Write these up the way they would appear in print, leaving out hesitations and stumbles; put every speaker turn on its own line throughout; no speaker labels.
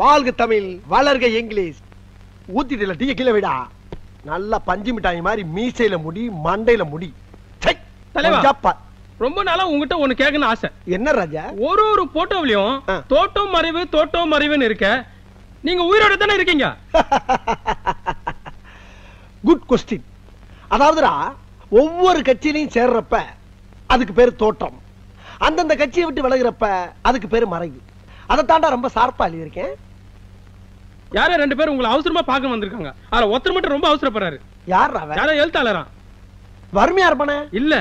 வாழ்க தமிழ் வளர்க English. ஊத்திட்டுல tea கீழே விடா. நல்லா பஞ்சு மிட்டாய் மாதிரி மீசையில முடி மண்டையில முடி.
ரொம்ப நாளா உங்ககிட்ட ஒண்ணு கேட்கணும் ஆசை.
என்ன ராஜா?
ஒரு போட்டோவிலையும் தோட்டம் மறைவுன்னு இருக்க, நீங்க உயிரோட தானே இருக்கீங்க?
Good question. அதாவதுடா ஒவ்வொரு கட்சியிலையும் சேர்றப்ப அதுக்கு பேரு தோட்டம், அந்தந்த கட்சியை விட்டு விலகிறப்ப அதுக்கு பேரு மறைவு. அதை தாண்டா ரொம்ப சார்பா எழுதியிருக்கேன்.
யாரோ 2 பேர் உங்களை அவசரமா பார்க்க வந்திருக்காங்க. அதுல ஒருத்தர் மட்டும் ரொம்ப அவசரப்படுறாரு.
யார்?
யாரோ எழுத்தாளரா?
வறுமையா இருப்பானே?
இல்ல.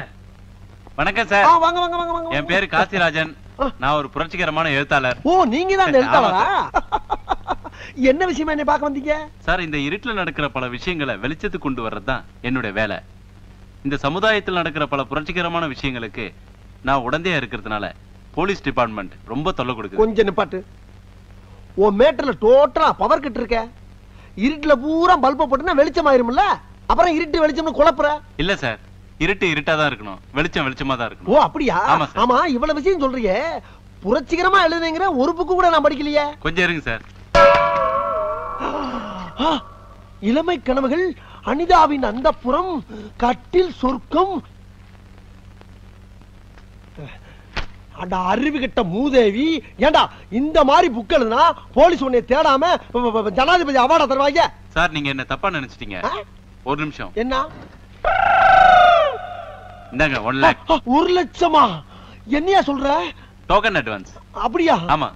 வணக்கம் சார்.
வாங்க வாங்க வாங்க வாங்க.
என் பேரு காசிராஜன். நான் ஒரு புரட்சிகரமான எழுத்தாளர்.
ஓ, நீங்க தான் எழுத்தாளரா? என்ன விஷயமா என்ன பார்க்க வந்தீங்க?
சார், இந்த இருட்டுல நடக்கிற பல விஷயங்களை வெளிச்சத்துக்கு கொண்டு வர்றதுதான் என்னுடைய வேலை. இந்த சமுதாயத்தில் நடக்கிற பல புரட்சிகரமான விஷயங்களுக்கு நான் உடந்தையா இருக்கிறதுனால போலீஸ் டிபார்ட்மெண்ட் ரொம்ப தொல்லை கொடுக்குது.
கொஞ்சம் நிப்பாட்டு. உன் மேட்டர்ல டோட்டலா பவர் கட் இருக்க. இருட்டுல பூரா பல்ப போட்டுனா வெளிச்சம் ஆயிரும்ல, அப்புறம் இருட்டு வெளிச்சம்னு குழப்புற.
இல்ல சார், இருட்டு இருட்டா தான் இருக்கணும், வெளிச்சம் வெளிச்சமா தான் இருக்கணும்.
ஓ அப்படியா? ஆமா, இவ்வளவு விஷயம் சொல்றீங்க. புரட்சிகரமா எழுதுனீங்கற ஒரு புக்கு கூட நான் படிக்கலையே.
கொஞ்சம் இருங்க சார்.
இளமை கனவுகள், அனிதாவின் அந்தப்புறம், கட்டில் சொர்க்கம். அட அறிவு கெட்ட மூதேவி, ஏண்டா இந்த மாதிரி புக் எழுதுனா போலீஸ் உன்னை தேடாம ஜனாதிபதி அவார்டா தருவாங்க?
சார், நீங்க என்ன தப்பா நினைச்சிட்டீங்க. ஒரு நிமிஷம்.
என்ன?
இந்தாங்க 1 lakh.
1 லட்சமா? என்னையா சொல்ற?
Token advance.
அப்படியா?
ஆமா.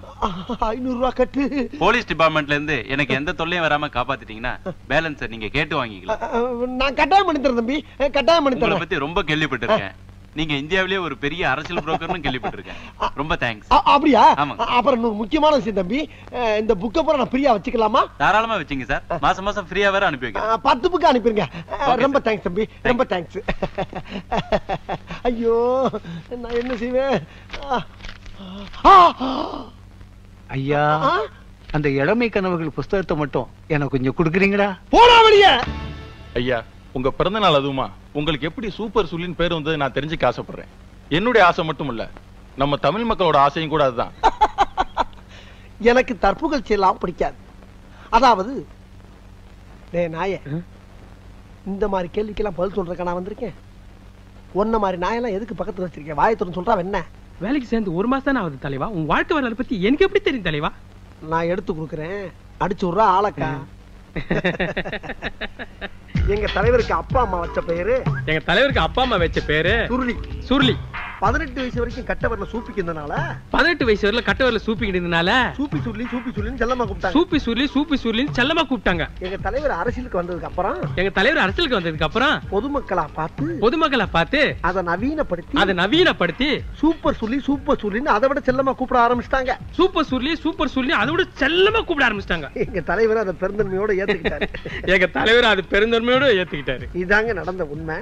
500 ரூபாய் கட்டு.
போலீஸ் டிபார்ட்மெண்ட்ல இருந்து எனக்கு எந்த தொல்லையும் வராம காப்பாத்திட்டீங்கன்னா பேலன்ஸ் நீங்க கேட்டு வாங்கிக்கலாம்.
நான் கட்டாயம் பண்ணி தரேன் தம்பி, கட்டாயம் பண்ணி தரேன்.
உங்களை பத்தி ரொம்ப கேள்விப்பட்டிருக்கேன். நீங்க இந்தியாவிலேயே ஒரு பெரிய அரசியல் புரோக்கர்னு கேள்விப்பட்டிருக்கேன். ரொம்ப தேங்க்ஸ்.
அப்படியா?
ஆமா.
அப்புறம் இன்னொரு முக்கியமான விஷயம் தம்பி, இந்த புக்கை பூரா நான் ஃப்ரீயா வச்சுக்கலாமா?
தாராளமா வச்சுங்க சார். மாசம் மாசம் ஃப்ரீயா வேற அனுப்பி வைக்கிறேன்.
10 புக்கு அனுப்பிருங்க. ரொம்ப தேங்க்ஸ் தம்பி, ரொம்ப தேங்க்ஸ். ஐயோ, நான் என்ன செய்வேன்?
ஐயா, அந்த இளமை கனவுகள் புஸ்தகத்தை மட்டும் எனக்கு கொஞ்சம் கொடுக்குறீங்களா?
போடா வெளியே.
ஐயா, உங்க பிறந்த நாள் அதுவுமா உங்களுக்கு எப்படி சூப்பர் சுல்லின் பேர் வந்தது நான் தெரிஞ்சுக்க ஆசைப்படுறேன். என்னுடைய ஆசை மட்டும் இல்ல, நம்ம தமிழ் மக்களோட ஆசையும் கூட அதுதான்.
எனக்கு தற்புகழ்ச்சி எல்லாம் பிடிக்காது. அதாவது நாயே, இந்த மாதிரி கேள்விக்கெல்லாம் பதில் சொல்றதுக்கு நான் வந்திருக்கேன். ஒன்ன மாதிரி நாயெல்லாம் எதுக்கு பக்கத்துல வச்சிருக்கேன்? வாயத்துடன் சொல்றா என்ன?
வேலைக்கு சேர்ந்து 1 மாசம் தானே ஆகுது தலைவா. உன் வாழ்க்கை வரலாறு பத்தி எனக்கு எப்படி தெரியும் தலைவா?
நான் எடுத்து கொடுக்குறேன், அடிச்சு விடுறா ஆளக்கா. எங்க தலைவருக்கு அப்பா அம்மா வச்ச பேரு,
எங்க தலைவருக்கு அப்பா அம்மா வச்ச பேரு
சுருளி.
சுருளி.
18 வயசு வரைக்கும் கட்ட வரல சூப்பிக்கிறதுனால,
18 வயசு வரல கட்ட வரல சூப்பிக்கிட்டதுனால
சூப்பி சுருளி சூப்பி சுருளின்னு செல்லமா கூப்பிட்டாங்க.
சூப்பி சுருளின்னு செல்லமா கூப்பிட்டாங்க.
எங்க தலைவர் அரசியலுக்கு வந்ததுக்கு அப்புறம், பொதுமக்களா பார்த்து அதை நவீனப்படுத்தி சூப்பர் சுருளின்னு அதை விட செல்லமா கூப்பிட ஆரம்பிச்சிட்டாங்க.
சூப்பர் சுருளி அதை விட செல்லமா கூப்பிட ஆரம்பிச்சிட்டாங்க.
எங்க தலைவர் அதை பெருந்தன்மையோட ஏத்துக்கிட்டாரு.
எங்க தலைவர் அது பெருந்தன்மையோட ஏத்துக்கிட்டாரு.
இதாங்க நடந்த உண்மை.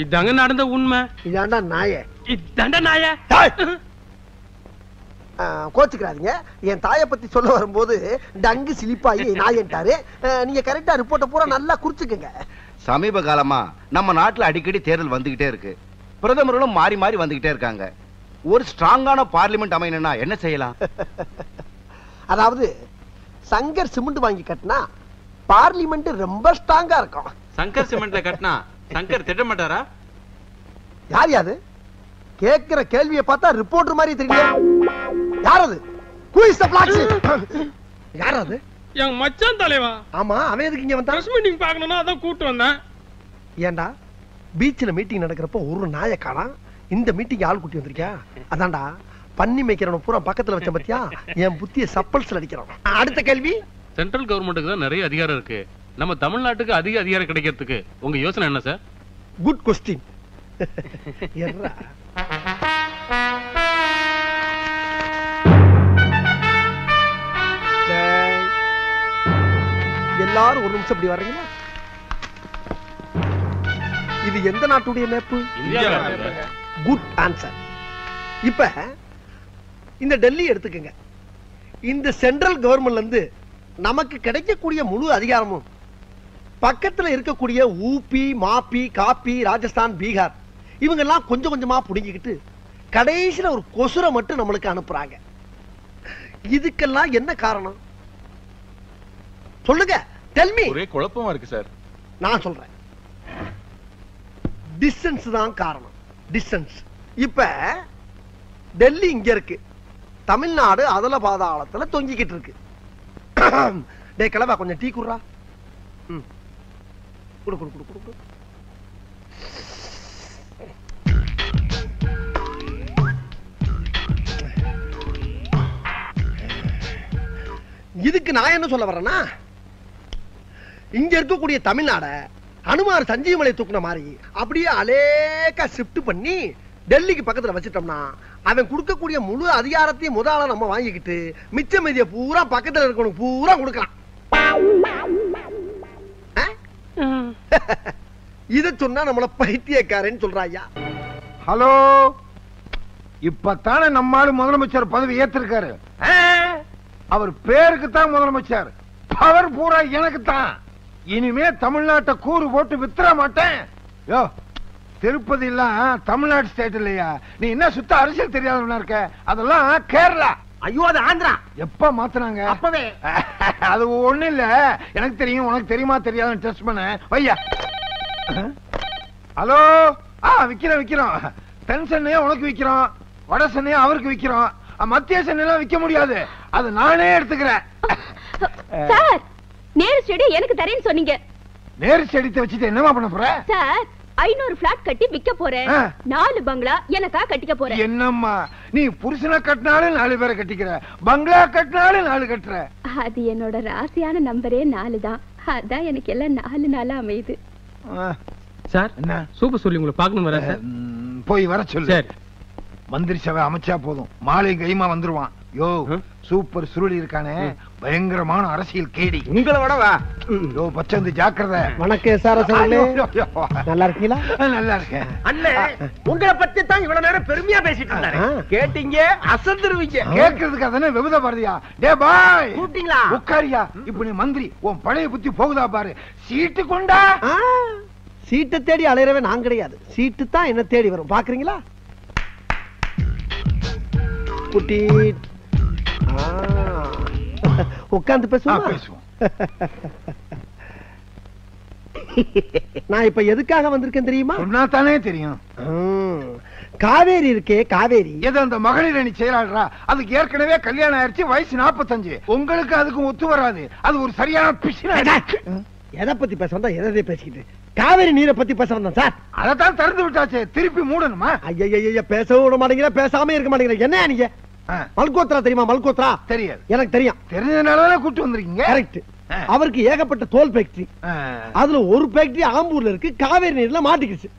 இதாண்டா நாயே. கோச்சுக்கிறாதீங்க. என் தாயை பத்தி சொல்ல வரும்போது டங்கு சிலிப்பாயி நாயன்ட்டாரு. நீங்க கரெக்டா ரிப்போர்ட்ட பூரா நல்லா குறிச்சுக்கங்க.
சமீப காலமா நம்ம நாட்டுல அடிக்கடி தேர்தல் வந்துகிட்டே இருக்கு. பிரதமர்களும் மாறி மாறி வந்துகிட்டே இருக்காங்க. ஒரு ஸ்ட்ராங்கான பார்லிமெண்ட் அமையணும்னா என்ன செய்யலாம்?
அதாவது சங்கர் சிமெண்ட் வாங்கி கட்டினா பார்லிமெண்ட் ரொம்ப ஸ்ட்ராங்கா இருக்கும்.
சங்கர் சிமெண்ட்ல கட்டினா சங்கர் திட்ட மாட்டாரா?
யார் யாது? கேக்குற கேள்வியை பார்த்தா ரிப்போர்ட்டர் மாதிரி தெரியல. யார் அது? Who is the black sheep? யார் அது?
என் மச்சான் தலைவா.
ஆமா, அவன் எதுக்கு இங்க வந்தான்?
பிரஸ் மீட்டிங் பார்க்கணும்னா அதான் கூட்டி வந்தேன்.
ஏண்டா பீச்ல மீட்டிங் நடக்கிறப்ப ஒரு நாயை காணோம், இந்த மீட்டிங் ஆள் கூட்டி வந்திருக்கியா? அதான்டா பண்ணி மேய்க்கிறவன பூரா பக்கத்துல வச்ச பத்தியா? என் புத்திய சப்பல்ஸ்ல அடிக்கிறான். அடுத்த கேள்வி.
சென்ட்ரல் கவர்மெண்ட்டுக்கு தான் நிறைய அதிகாரம் இருக்கு. நம்ம தமிழ்நாட்டுக்கு அதிக அதிகாரம் கிடைக்கிறதுக்கு உங்க யோசனை என்ன சார்?
Good question. எல்லாரும் ஒரு நிமிஷம் இப்படி வர்றீங்களா? இது எந்த நாட்டுடைய மேப்பு? Good answer. இப்ப இந்த டெல்லி எடுத்துக்கங்க. இந்த சென்ட்ரல் கவர்மெண்ட்ல இருந்து நமக்கு கிடைக்கக்கூடிய முழு அதிகாரமும் பக்கத்துல இருக்கக்கூடிய ஊபி, மாப்பி, காப்பி, ராஜஸ்தான், பீகார் இவங்க எல்லாம் கொஞ்சம் கொஞ்சமா புடிங்கிக்கிட்டு கடைசியில ஒரு கொசுரை மட்டும் நம்மளுக்கு அனுப்புறாங்க. இதுக்கெல்லாம் என்ன காரணம்? சொல்லுங்க, tell me.
ஒரே குழப்பமா இருக்கு சார்.
நான் சொல்றேன். டிஸ்டன்ஸ் தான் காரணம். டிஸ்டன்ஸ். இப்ப டெல்லி இங்க இருக்கு, தமிழ்நாடு அதல பாதாளத்துல தொங்கிக்கிட்டு இருக்கு. டேய் கிளவா, கொஞ்சம் டீ குடுறா. குடு குடு குடு குடு. இதுக்கு நான் என்ன சொல்ல வரேன்னா, இங்க இருக்கக்கூடிய தமிழ்நாட அனுமார் சஞ்சீவமலை தூக்குன மாதிரி அப்படியே அலேக்கா ஷிஃப்ட் பண்ணி டெல்லிக்கு பக்கத்துல வச்சிட்டோம்னா அவன் கொடுக்கக்கூடிய முழு அதிகாரத்தையும் முதல்ல நம்ம வாங்கிக்கிட்டு மிச்ச மீதிய பூரா பக்கத்துல இருக்கவனுக்கு பூரா கொடுக்கலாம். இத சொன்னா நம்மள பைத்தியக்காரன்னு சொல்றாயா.
ஹலோ, இப்பத்தானே நம்மால முதலமைச்சர் பதவி ஏத்திருக்காரு. அவர் பேருக்கு தான் முதலமைச்சர், பவர் பூரா எனக்கு தான். இனிமே தமிழ்நாட்டை கூறு போட்டு வித்துற மாட்டேன். யோ, திருப்பதி எல்லாம் தமிழ்நாடு ஸ்டேட் இல்லையா? நீ என்ன சுத்த அரசியல் தெரியாதவனா இருக்க? அதெல்லாம் கேரளா.
ஐயோ, அது ஆந்திரா.
எப்ப மாத்துனாங்க?
அப்பவே.
அது ஒண்ணு இல்ல, எனக்கு தெரியும், உனக்கு தெரியுமா தெரியாதுன்னு டெஸ்ட் பண்ண வையா. ஹலோ, விக்கிறோம் விக்கிறோம். தென் சென்னையா உனக்கு விக்கிறோம், வட சென்னையா அவருக்கு விக்கிறோம், மத்திய சென்னையெல்லாம் விக்க முடியாது, அது நானே எடுத்துக்கிறேன்.
சார், நேரு ஸ்டேடி எனக்கு தரேன்னு சொன்னீங்க.
நேரு ஸ்டேடியத்தை வச்சுட்டு என்னமா பண்ண போற?
சார், 500 பிளாட் கட்டி விக்க போறேன். 4 பங்களா எனக்கா கட்டிக்க போறேன்.
என்னம்மா நீ புருஷனை கட்டினாலும் 4 பேரை கட்டிக்கிற, பங்களா கட்டினாலும் 4 கட்டுற.
அது என்னோட ராசியான நம்பரே 4 தான். அதான் எனக்கு எல்லாம் 4 நாளா அமையுது.
சார்,
என்ன
சூப்பர் சொல்லி உங்களை பார்க்கணும் வர சார்.
போய் வர சொல்லு.
சரி.
மந்திரி சபை அமைச்சா போதும், மாலை கைமா வந்துருவான். யோ, சூப்பர் சுருளி இருக்கானே, பயங்கரமான அரசியல் கேடி.
உங்களை விட வா.
யோ பச்சந்து ஜாக்கிரதை.
வணக்கம் சார். நல்லா இருக்கீங்களா?
நல்லா இருக்கேன்.
அண்ணே, உங்களை பத்தி தான் இவ்வளவு நேரம் பெருமையா பேசிட்டு இருந்தாரு. கேட்டீங்க, அசந்துருவீங்க.
கேட்கறதுக்கு அதானே விபத பாரதியா? டே பாய்,
கூப்பிட்டீங்களா?
உட்காரியா. இப்ப நீ மந்திரி, உன் பழைய புத்தி போகுதா பாரு. சீட்டு கொண்டா.
சீட்டை தேடி அலையறவே நான் கிடையாது, சீட்டு தான் என்ன தேடி வரும். பாக்குறீங்களா? குட்டி உட்கார்ந்து பேசுவோம். நான் இப்ப எதுக்காக வந்திருக்கேன் தெரியுமா?
சொன்னா தானே தெரியும்.
காவேரி இருக்கே, காவேரி
எது அந்த மகளிர் அணி செயலாளரா? அதுக்கு ஏற்கனவே கல்யாணம் ஆயிடுச்சு, வயசு 45. உங்களுக்கு அதுக்கும் ஒத்து வராது. அது ஒரு சரியான பிசின.
எதை பத்தி பேச வந்தா எதை பேசிக்கிட்டு? காவேரி நீரை பத்தி பேச வந்தேன் சார்.
அதைத்தான் திறந்து விட்டாச்சு, திருப்பி மூடணுமா?
ஐயா, பேசவும் விட மாட்டேங்கிற, பேசாம இருக்க மாட்டேங்கிற. என்ன நீங்க? மல்கோத்ரா தெரியுமா? மல்கோத்ரா
தெரியாது.
எனக்கு தெரியும்.
தெரிஞ்சதுனால கூட்டு வந்திருக்கீங்க.
கரெக்ட். அவருக்கு ஏகப்பட்ட தோல் ஃபேக்டரி. அதுல ஒரு ஃபேக்டரி ஆம்பூர்ல இருக்கு, காவேரி நீர்ல மாட்டிக்கிச்சு.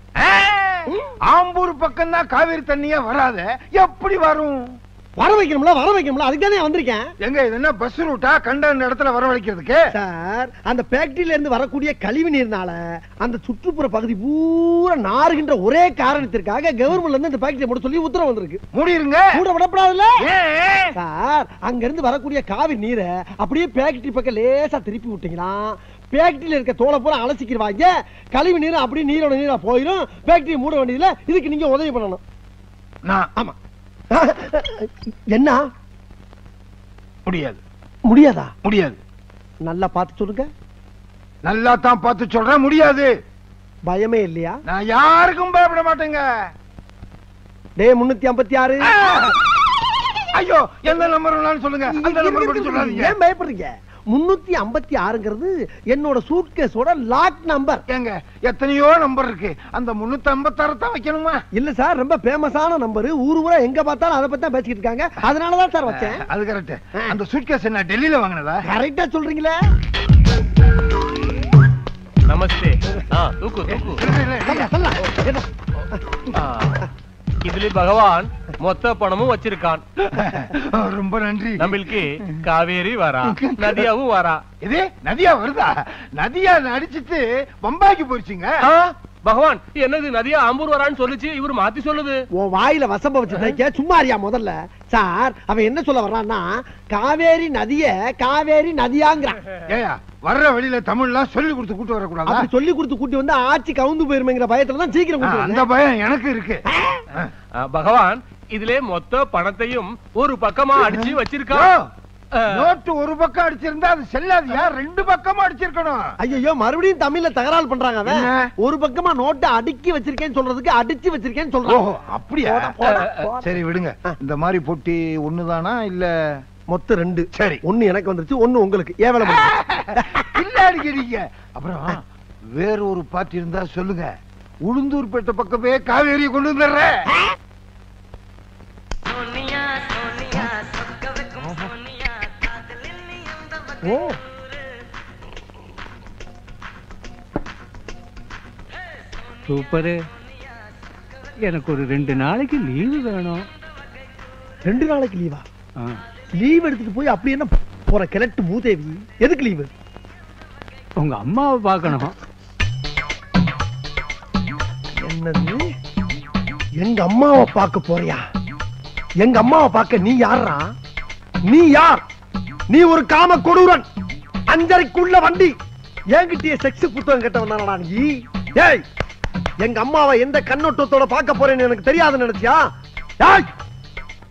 ஆம்பூர் பக்கம் தான் காவேரி தண்ணியே வராத, எப்படி வரும்?
வர வைக்கணும்ல, வர வைக்கணும்ல, அதுக்கு தானே வந்திருக்கேன்.
எங்க இது என்ன பஸ் ரூட்டா? கண்ட இடத்துல வரவழைக்கிறதுக்கு
சார், அந்த ஃபேக்டரியில இருந்து வரக்கூடிய கழிவு நீர்னால அந்த சுற்றுப்புற பகுதி பூரா நாறுகின்ற ஒரே காரணத்திற்காக கவர்மெண்ட்ல இருந்து இந்த ஃபேக்டரி மூட சொல்லி உத்தரவு வந்திருக்கு.
மூடிருங்க.
மூட விடப்படாதுல்ல சார். அங்க இருந்து வரக்கூடிய காவிரி நீரை அப்படியே ஃபேக்டரி பக்கம் லேசா திருப்பி விட்டீங்களா, ஃபேக்டரியில இருக்க தோலை பூரா அலசிக்கிடுவாங்க, கழிவு நீர் அப்படியே நீரோட நீரா போயிடும், ஃபேக்டரி மூட வேண்டியதுல. இதுக்கு நீங்க உதவி பண்ணணும். ஆமா. என்ன?
முடியாது.
முடியாதா?
முடியாது.
நல்லா பார்த்து சொல்லுங்க.
நல்லா தான் பார்த்து சொல்றேன், முடியாது.
பயமே இல்லையா?
நான் யாருக்கும் பயப்பட மாட்டேங்க.
டே 356.
ஐயோ, எந்த நம்பர் சொல்லுங்க. அந்த நம்பர் மட்டும் சொல்லாதீங்க.
ஏன் பயப்படுறீங்க? 356ங்கிறது என்னோட சூட்கேஸோட லாக் நம்பர்.
ஏங்க, எத்தனையோ நம்பர் இருக்கு, அந்த 356 தான் வைக்கணுமா?
இல்ல சார், ரொம்ப ஃபேமஸான நம்பர். ஊரா எங்க பார்த்தாலும் அதை பத்தி தான் பேசிக்கிட்டு இருக்காங்க, அதனாலதான் சார் வச்சேன்.
அது கரெக்ட். அந்த சூட்கேஸ் என்ன டெல்லியில வாங்கினதா?
கரெக்டா சொல்றீங்களே.
நமஸ்தே. தூக்கு தூக்கு. இதுல பகவான் மொத்த பணமும் வச்சிருக்கான்.
ரொம்ப நன்றி.
நம்மளுக்கு காவேரி வரா, நதியாவும் வரா.
இது நதியா வருதா? நதியா அடிச்சிட்டு பம்பாய்க்கு போயிடுச்சுங்க.
பகவான் என்னது நதியா ஆம்பூர் வரான்னு சொல்லுச்சு, இவரு மாத்தி சொல்லுது.
உன் வாயில வசம்ப வச்சு சும்மா அறியா முதல்ல. சார், அவன் என்ன சொல்ல வர்றான்னா, காவேரி நதிய காவேரி நதியாங்கிறான்.
ஏயா, வர்ற வழியில தமிழ்லாம் சொல்லி கொடுத்து கூட்டு வரக்கூடாது.
அப்படி சொல்லி கொடுத்து கூட்டி வந்து ஆட்சி கவுந்து போயிருமேங்கிற பயத்துல தான் சீக்கிரம் கூட்டி
அந்த பயம் எனக்கு இருக்கு.
பகவான் இதுல மொத்த பணத்தையும் ஒரு பக்கமா அடிச்சு வச்சிருக்கான்.
நோட்டு ஒரு பக்கம் அடிச்சிருந்தா அது செல்லாதியா, 2 பக்கமும் அடிச்சிருக்கணும்.
ஐயோ மறுபடியும் தமிழ்ல தகராறு பண்றாங்க அவன்.
என்ன?
ஒரு பக்கமா நோட்டை அடுக்கி வச்சிருக்கேன்னு சொல்றதுக்கு அடிச்சு வச்சிருக்கேன்னு சொல்றான்.
ஓஹோ அப்படியா? சரி விடுங்க. இந்த மாதிரி பொட்டி ஒண்ணுதானா இல்ல
மொத்தம் 2?
சரி.
ஒண்ணு எனக்கு வந்துருச்சு, ஒண்ணு உங்களுக்கு. ஏன் வேலை
இல்ல அடிக்கிறீங்க. அப்புறம் வேற ஒரு பாட்டி இருந்தா சொல்லுங்க, உளுந்தூர்பேட்டை பக்கமே காவேரியை கொண்டு வந்துடுறேன்.
ஓ
சூப்பரு. எனக்கு ஒரு 2 நாளைக்கு லீவு வேணும்.
2 நாளைக்கு லீவா?
ஆ.
லீவ் எடுத்துட்டு போய் அப்படி என்ன போற கிழட்டு மூதேவி? எதுக்கு லீவு?
உங்க அம்மாவை பார்க்கணும்.
என்னது? எங்க அம்மாவை பார்க்க போறியா? எங்க அம்மாவை பார்க்க நீ யாரா? நீ யார்? நீ ஒரு காம கொடூரன், 5:30க்குள்ள வண்டி. என்கிட்டயே செக்ஸ் புத்தகம் கேட்டவன் தானடா நீ? ஏய், எங்க அம்மாவை எந்த கண்ணோட்டத்தோட பார்க்க போறேன்னு எனக்கு தெரியாதுன்னு நினைச்சியா? ஏய்,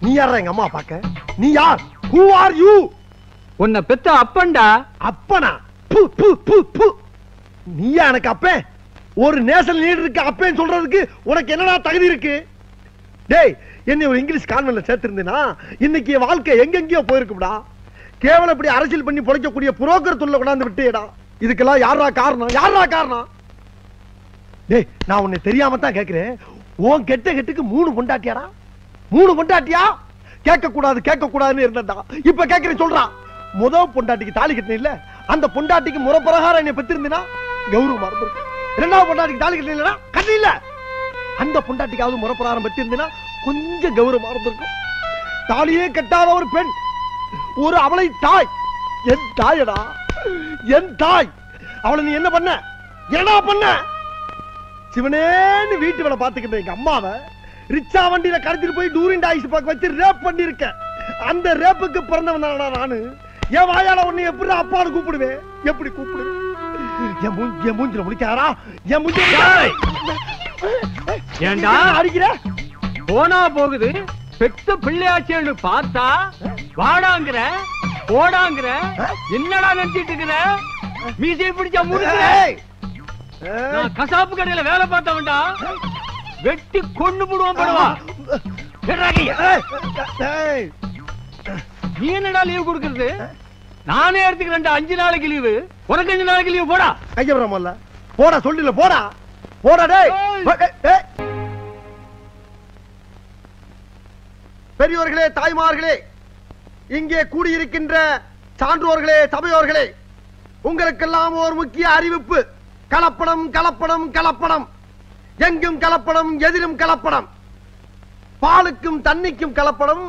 நீ யாரா எங்க அம்மா பார்க்க? நீ யார்? Who are you?
உன்னை பெத்த அப்பன்டா.
அப்பனா? பு பு பு பு. நீயா எனக்கு அப்பன்? ஒரு நேஷனல் லீடருக்கு அப்பேன்னு சொல்றதுக்கு உனக்கு என்னடா தகுதி இருக்கு? டேய், என்ன ஒரு இங்கிலீஷ் கான்வென்ட்ல சேர்த்திருந்தேனா இன்னைக்கு என் வாழ்க்கை எங்கெங்கயோ போயிருக்கும்டா. கேவலம் இப்படி அரசியல் பண்ணி பொழைக்கக்கூடிய புரோக்கர் தொல்லை கொண்டாந்து விட்டேடா. இதுக்கெல்லாம் யாரா காரணம்? யாரா காரணம்? டேய், நான் உன்னை தெரியாம தான் கேக்குறேன். உன் கெட்ட கெட்டுக்கு 3 பொண்டாட்டியாடா? 3 பொண்டாட்டியா? கேட்க கூடாது கேட்க கூடாதுன்னு இருந்தடா. இப்ப கேக்குறேன், சொல்றான். முதல் பொண்டாட்டிக்கு தாலி கட்டின இல்ல, அந்த பொண்டாட்டிக்கு முறை பிரகாரம் என்ன பெற்றிருந்தா கௌரவமா இருந்திருக்கு. 2வது பொண்டாட்டிக்கு தாலி கட்டின இல்லடா, கட்டி இல்ல, அந்த பொண்டாட்டிக்காவது முறை பிரகாரம் பெற்றிருந்தா கொஞ்சம் கௌரவமா இருந்திருக்கும். தாலியே கட்டாத ஒரு பெண், ஒரு அவளை தாய், என் தாயடா, என் தாய். அவளை நீ என்ன பண்ண? என்ன பண்ண? சிவனேன்னு வீட்டு வேலை பாத்துக்கிட்ட எங்க அம்மாவை ரிச்சா வண்டியில கடத்திட்டு போய் டூரிண்ட் ஆயிஸ் பாக்க வச்சு ரேப் பண்ணிருக்க. அந்த ரேப்புக்கு பிறந்தவன் தானடா நானு. என் வாயால உன்னை எப்படி அப்பான்னு கூப்பிடுவேன்? எப்படி கூப்பிடுவேன்? என் மூஞ்சில முடிக்காரா? என் மூஞ்சில
ஏண்டா
அடிக்கிற?
போனா போகுது, பெத்த பிள்ளையாச்சேன்னு பார்த்தா வாடாங்கிற போடாங்கிற. என்னடா நினைச்சிட்டு இருக்கிற? மீசை பிடிச்சா முடிக்கிற. நான் கசாப்பு கடையில வேலை பார்த்தவன்டா, வெட்டி கொண்டு போடுவான் படுவா. நீ என்னடா லீவ் கொடுக்கறது? நானே எடுத்துக்கிறேன்டா 5 நாளைக்கு லீவு. உனக்கு 5 நாளைக்கு லீவு போடா.
கையபுரமல்ல போடா, சொல்லல போடா போடா. டேய், பெரியோர்களே, தாய்மார்களே, இங்கே கூடியிருக்கின்ற சான்றோர்களே, சபையோர்களே, உங்களுக்கெல்லாம் ஒரு முக்கிய அறிவிப்பு. கலப்படம் கலப்படம் கலப்படம், எங்கும் கலப்படம், எதிலும் கலப்படம். பாலுக்கும் தண்ணிக்கும் கலப்படம்,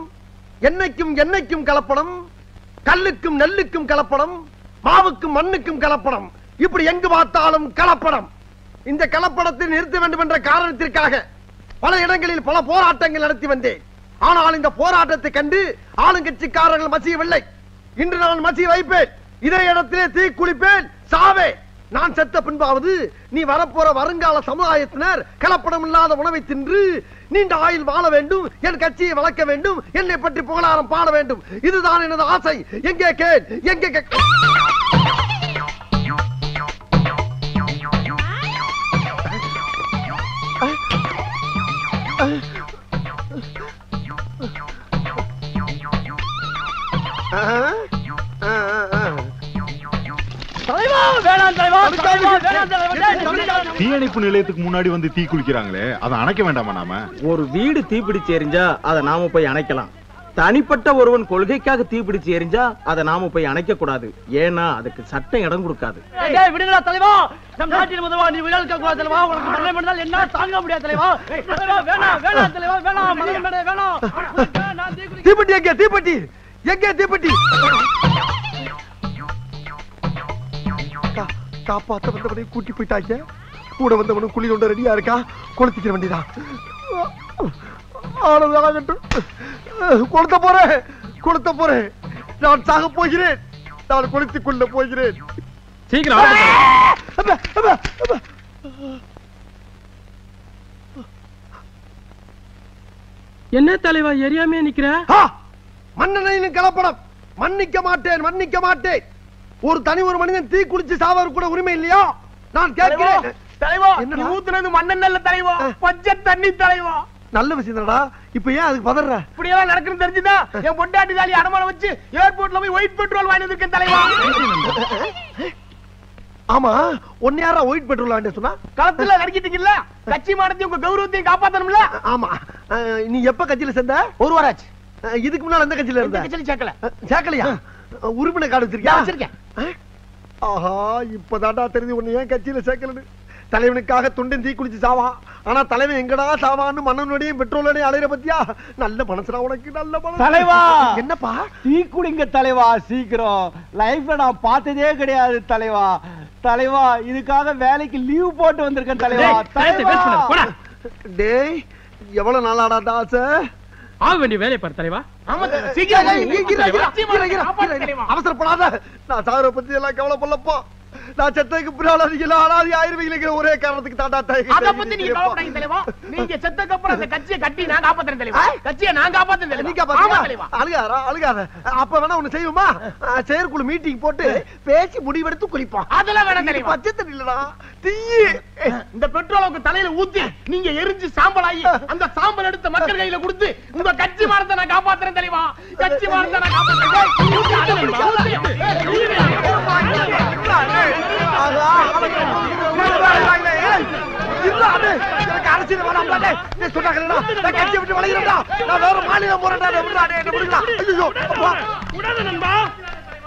எண்ணெய்க்கும் எண்ணெய்க்கும் கலப்படம், கல்லுக்கும் நெல்லுக்கும் கலப்படம், மாவுக்கும் மண்ணுக்கும் கலப்படம். இப்படி எங்கு பார்த்தாலும் கலப்படம். இந்த கலப்படத்தை நிறுத்த வேண்டும் என்ற காரணத்திற்காக பல இடங்களில் பல போராட்டங்கள் நடத்தி வந்தேன். ஆனால் இந்த போராட்டத்தை கண்டு ஆளுங்கட்சிக்காரர்கள் மசியவில்லை. இன்று நான் மசிய வைப்பேன். இதே இடத்திலே தீ குளிப்பேன், சாவே. நான் செத்த பின்பாவது நீ வரப்போற வருங்கால சமுதாயத்தினர் கலப்படம் இல்லாத உணவை தின்று நீண்ட ஆயுள் வாழ வேண்டும், என் கட்சியை வளர்க்க வேண்டும், என்னை பற்றி புகழாரம் பாட வேண்டும். இதுதான் எனது ஆசை. எங்கே கேள், எங்கே
தீயணைப்பு நிலையத்துக்கு முன்னாடி வந்து தீ குளிக்கிறாங்களே, அதை அணைக்க வேண்டாமா? நாம
ஒரு வீடு தீப்பிடிச்சு எரிஞ்சா அதை நாம போய் அணைக்கலாம். தனிப்பட்ட ஒருவன் கொள்கைக்காக தீப்பிடிச்சு எரிஞ்சா அதை நாம போய் அணைக்க கூடாது. ஏன்னா அதுக்கு சட்டம் இடம் கொடுக்காது.
விடுங்களா தலைவா, நம் நாட்டின் முதல்வா, நீ விழா இருக்க கூடாது தலைவா. உங்களுக்கு மரணம் பண்ணால் என்ன தாங்க முடியாது தலைவா. வேணாம் வேணாம் தலைவா, வேணாம் மரணம் வேணாம்.
தீப்பெட்டி எங்கே? தீப்பெட்டி எங்கே? தீப்பெட்டி காப்பாத்த வந்தவனை கூட்டி போயிட்டாங்க. கூட வந்தவனும் குழி கொண்டு ரெடியா இருக்கா. கொளுத்திக்கிற வேண்டியதான். கொளுத்த போறேன், கொளுத்த போறேன். நான் சாக போகிறேன். நான் கொளுத்திக் கொள்ள போகிறேன்.
சீக்கிரம். என்ன தலைவா எரியாமே நிக்கிற?
மண்ணெண்ணையிலும் கலப்படம், மன்னிக்க மாட்டேன், மன்னிக்க மாட்டேன். ஒரு தனி ஒரு மனிதன் தீ குளிச்சு சாவது கூட உரிமை இல்லையா? நான் கேட்கிறேன்.
தலைவா, நீ ஊத்துனது மண்ணெண்ணெய்ல தலைவா, பச்சை தண்ணி தலைவா.
நல்ல விஷயம் தானடா. இப்ப ஏன் அதுக்கு பதற?
இப்படி எல்லாம் நடக்குன்னு தெரிஞ்சுதா என் பொண்டாட்டி தாலி அடமானம் வச்சு ஏர்போர்ட்ல போய் ஒயிட் பெட்ரோல் வாங்கி வந்திருக்கேன் தலைவா.
ஆமா, ஒன்னு யாரா ஒயிட் பெட்ரோல் வாங்கி சொன்னா?
களத்துல நறுக்கிட்டீங்கல்ல, கட்சி மானத்தையும் உங்க கௌரவத்தையும் காப்பாத்தணும்ல.
ஆமா. நீ எப்ப கட்சியில சேர்ந்த?
ஒரு வாரம் ஆச்சு.
இதுக்கு முன்னால எந்த கட்சியில இருந்த?
கட்சியில சேர்க்கல.
சேர்க்கலையா? உறுப்பினர் கார்டு வச்சிருக்கியா?
வச்சிருக்கேன்.
ஆஹா, இப்பதான்டா தெரிஞ்சு உன்னை ஏன் கட்சியில சேர்க்கலன்னு. தலைவனுக்காக துண்டன் தீ குளிச்சு சாவான். ஆனா தலைவன் எங்கடா சாவான்னு மண்ணனுடையும் பெட்ரோலோடையும் அலையிற பத்தியா? நல்ல மனசுடா உனக்கு, நல்ல மனசு.
தலைவா,
என்னப்பா?
டீ குடிங்க தலைவா, சீக்கிரம். லைஃப்ல நான் பார்த்ததே கிடையாது தலைவா. தலைவா, இதுக்காக வேலைக்கு லீவ் போட்டு வந்திருக்கேன் தலைவா.
டேய், எவ்வளவு நாளாடா தாச?
ஆக வேண்டிய வேலையை பாரு தலைவா.
அவசரப்படாத. நான் சாகர பத்தி எல்லாம் கவலைப்படலப்பா. நான் செத்ததுக்கு பின்னால அனாதி ஆயிருவீங்க ஒரே காரணத்துக்கு தாண்டா.
அத பத்தி நீங்க கவலைப்படாதீங்க தலைவா. நீங்க செத்ததுக்கு அப்புறம் அந்த கட்சியை கட்டி நான் காப்பாத்துறேன் தலைவா. கட்சியை நான் காப்பாத்துறேன் தலைவா.
நீங்க பாத்தீங்களா? அழுகாரா? அழுகாத. அப்ப வேணா ஒண்ணு செய்வோமா? செயற்குழு மீட்டிங் போட்டு பேசி முடிவெடுத்து குறிப்போம்.
அதெல்லாம் வேணாம் தலைவா.
பச்சை தண்ணி இல்லடா, தீ.
இந்த பெட்ரோல் உங்க தலையில ஊத்தி நீங்க எரிஞ்சு சாம்பல் ஆகி அந்த சாம்பல் எடுத்து மக்கள் கையில கொடுத்து உங்க கட்சி மானத்தை நான் காப்பாத்துறேன் தலைவா. கட்சி மானத்தை நான்
அரசியல் வேணாம்டா. கட்சி விட்டு வளைகிறா. நான் வேற மாநிலம் போறேன்டா.
நண்பா